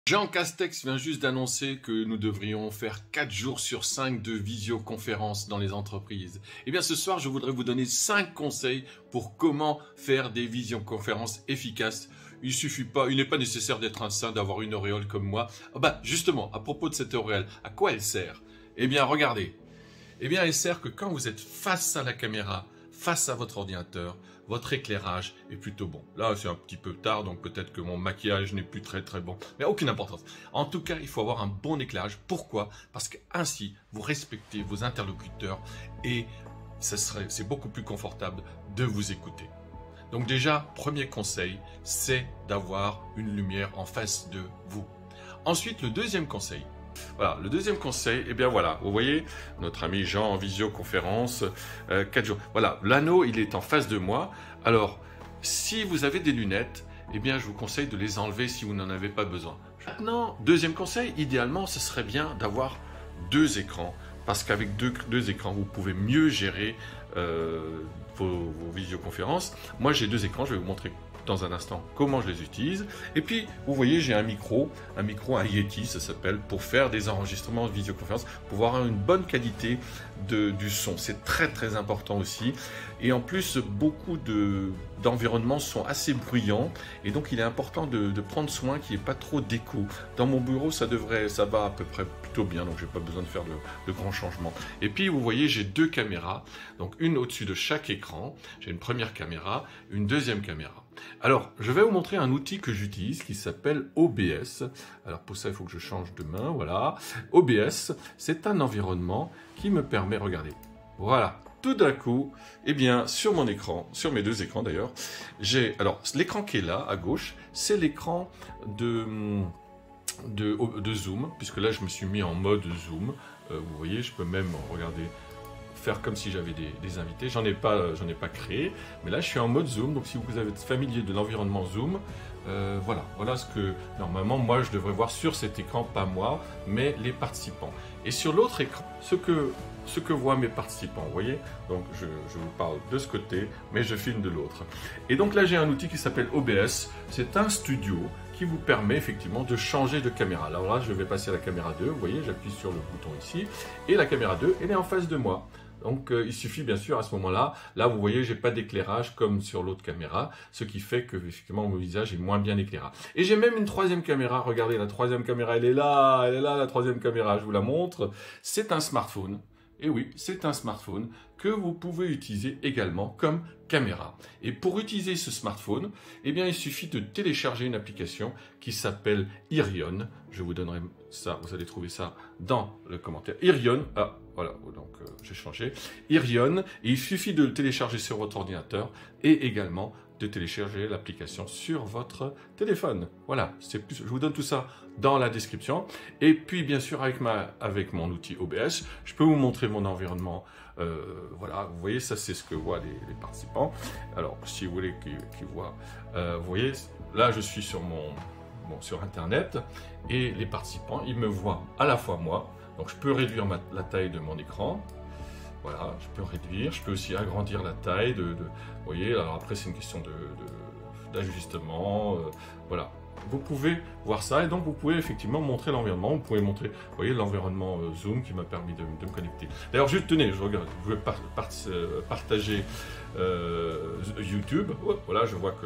Jean Castex vient juste d'annoncer que nous devrions faire 4 jours sur 5 de visioconférences dans les entreprises. Eh bien ce soir, je voudrais vous donner 5 conseils pour comment faire des visioconférences efficaces. Il n'est pas nécessaire d'être un saint, d'avoir une auréole comme moi. Justement, à propos de cette auréole, à quoi elle sert? Eh bien regardez, elle sert que quand vous êtes face à la caméra, face à votre ordinateur, votre éclairage est plutôt bon. Là, c'est un petit peu tard, donc peut-être que mon maquillage n'est plus très bon, mais aucune importance. En tout cas, il faut avoir un bon éclairage. Pourquoi? Parce qu'ainsi, vous respectez vos interlocuteurs et c'est beaucoup plus confortable de vous écouter. Donc déjà, premier conseil, c'est d'avoir une lumière en face de vous. Ensuite, le deuxième conseil. Voilà, le deuxième conseil, vous voyez, notre ami Jean en visioconférence, 4 jours. Voilà, l'anneau, il est en face de moi. Alors, si vous avez des lunettes, je vous conseille de les enlever si vous n'en avez pas besoin. Maintenant, deuxième conseil, idéalement, ce serait bien d'avoir 2 écrans. Parce qu'avec deux écrans, vous pouvez mieux gérer vos visioconférences. Moi, j'ai 2 écrans, je vais vous montrer dans un instant comment je les utilise. Et puis, vous voyez, j'ai un micro, un Yeti, ça s'appelle, pour faire des enregistrements de visioconférence, pour avoir une bonne qualité du son. C'est très important aussi. Et en plus, beaucoup d'environnements sont assez bruyants. Et donc, il est important de prendre soin qu'il n'y ait pas trop d'écho. Dans mon bureau, ça va à peu près plutôt bien. Donc, j'ai pas besoin de faire de grands changements. Et puis, vous voyez, j'ai 2 caméras. Donc, une au-dessus de chaque écran. J'ai une première caméra, une deuxième caméra. Alors, je vais vous montrer un outil que j'utilise qui s'appelle OBS. Alors, pour ça, il faut que je change de main, voilà. OBS, c'est un environnement qui me permet, regardez, voilà, tout d'un coup, sur mon écran, sur mes 2 écrans d'ailleurs, alors, l'écran qui est là, à gauche, c'est l'écran de Zoom, puisque là, je me suis mis en mode Zoom. Vous voyez, je peux même, regarder, faire comme si j'avais des invités. J'en ai pas créé, mais là je suis en mode Zoom. Donc si vous êtes familier de l'environnement Zoom, voilà ce que normalement moi je devrais voir sur cet écran, pas moi, mais les participants. Et sur l'autre écran, ce que voient mes participants, vous voyez. Donc je vous parle de ce côté, mais je filme de l'autre. Et donc là j'ai un outil qui s'appelle OBS. C'est un studio qui vous permet effectivement de changer de caméra. Alors là, je vais passer à la caméra 2, vous voyez, j'appuie sur le bouton ici, et la caméra 2, elle est en face de moi. Donc il suffit bien sûr à ce moment-là, vous voyez, j'ai pas d'éclairage comme sur l'autre caméra, ce qui fait que effectivement mon visage est moins bien éclairé. Et j'ai même une 3e caméra, regardez, la 3e caméra, elle est là la 3e caméra, je vous la montre. C'est un smartphone. Et oui, c'est un smartphone que vous pouvez utiliser également comme caméra. Et pour utiliser ce smartphone, il suffit de télécharger une application qui s'appelle Irion. Je vous donnerai ça, vous allez trouver ça dans le commentaire. Irion, voilà, donc j'ai changé. Irion, et il suffit de le télécharger sur votre ordinateur et également de télécharger l'application sur votre téléphone. Voilà, je vous donne tout ça dans la description. Et puis, bien sûr, avec mon outil OBS, je peux vous montrer mon environnement. Voilà, vous voyez, ça c'est ce que voient les participants. Alors, si vous voulez qu'ils voient, vous voyez, là je suis sur sur Internet et les participants, ils me voient à la fois moi. Donc, je peux réduire la taille de mon écran. Voilà, je peux réduire, je peux aussi agrandir la taille vous voyez, alors après c'est une question d'ajustement, voilà. Vous pouvez voir ça et donc vous pouvez effectivement montrer l'environnement, vous pouvez montrer, vous voyez, l'environnement Zoom qui m'a permis de me connecter. D'ailleurs, je voulais partager YouTube, voilà, je vois que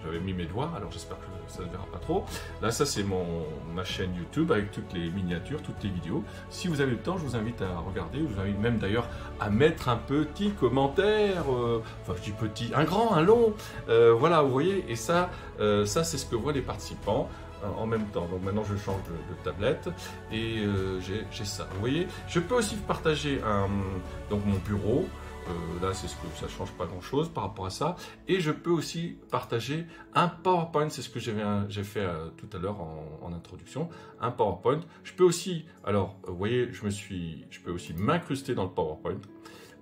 j'avais mis mes doigts, alors j'espère que ça ne verra pas trop. Là, ça c'est ma chaîne YouTube avec toutes les miniatures, toutes les vidéos. Si vous avez le temps, je vous invite à regarder. Je vous invite même d'ailleurs à mettre un petit commentaire. Enfin, je dis petit, un grand, un long. Voilà, vous voyez. Et ça c'est ce que voient les participants en même temps. Donc maintenant, je change de tablette et j'ai ça. Vous voyez. Je peux aussi partager donc mon bureau. Là, c'est ce que ça change pas grand-chose par rapport à ça. Et je peux aussi partager un PowerPoint. C'est ce que j'ai fait tout à l'heure en introduction. Un PowerPoint. Je peux aussi, alors, vous voyez, je peux aussi m'incruster dans le PowerPoint.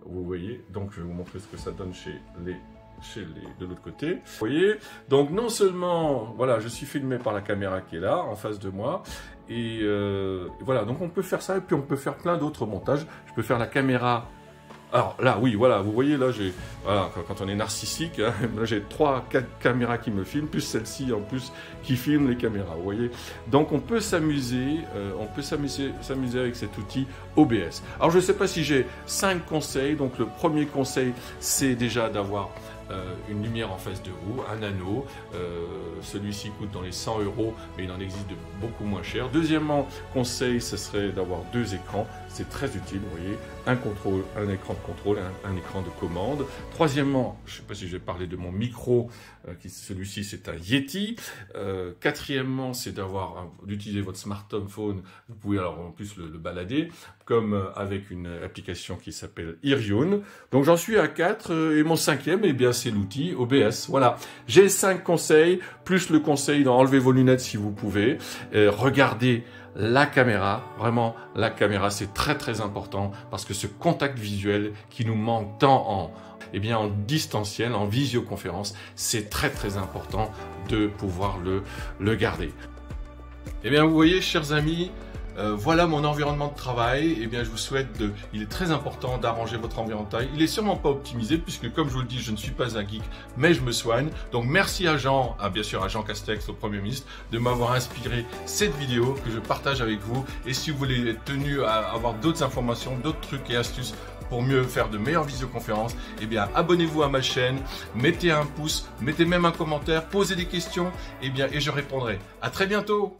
Vous voyez, donc je vais vous montrer ce que ça donne de l'autre côté. Vous voyez, donc non seulement, voilà, je suis filmé par la caméra qui est là, en face de moi. Et voilà, donc on peut faire ça et puis on peut faire plein d'autres montages. Je peux faire la caméra Alors là, oui, voilà, vous voyez, là, voilà, quand on est narcissique, hein, là, j'ai 3-4 caméras qui me filment, plus celle-ci en plus qui filme les caméras, vous voyez. Donc on peut s'amuser avec cet outil OBS. Alors je ne sais pas si j'ai 5 conseils. Donc le premier conseil, c'est déjà d'avoir une lumière en face de vous, un anneau. Celui-ci coûte dans les 100 €, mais il en existe de beaucoup moins cher. Deuxièmement, conseil, ce serait d'avoir 2 écrans. C'est très utile, vous voyez, un écran de contrôle, un écran de commande. Troisièmement, je ne sais pas si je vais parler de mon micro, celui-ci c'est un Yeti. Quatrièmement, c'est d'utiliser votre smartphone. Vous pouvez alors en plus le balader, comme avec une application qui s'appelle Irion. Donc j'en suis à 4, et mon cinquième, eh bien c'est l'outil OBS. Voilà, j'ai 5 conseils, plus le conseil d'enlever vos lunettes si vous pouvez. Regardez la caméra, vraiment la caméra, c'est très très important, parce que ce contact visuel qui nous manque tant en distanciel, en visioconférence, c'est très très important de pouvoir le garder. Eh bien vous voyez, chers amis, voilà mon environnement de travail. Eh bien, je vous souhaite il est très important d'arranger votre environnement. Il est sûrement pas optimisé puisque, comme je vous le dis, je ne suis pas un geek, mais je me soigne. Donc, merci à bien sûr à Jean Castex, au Premier ministre, de m'avoir inspiré cette vidéo que je partage avec vous. Et si vous voulez être tenu à avoir d'autres informations, d'autres trucs et astuces pour mieux faire de meilleures visioconférences, eh bien, abonnez-vous à ma chaîne, mettez un pouce, mettez même un commentaire, posez des questions, et je répondrai. À très bientôt!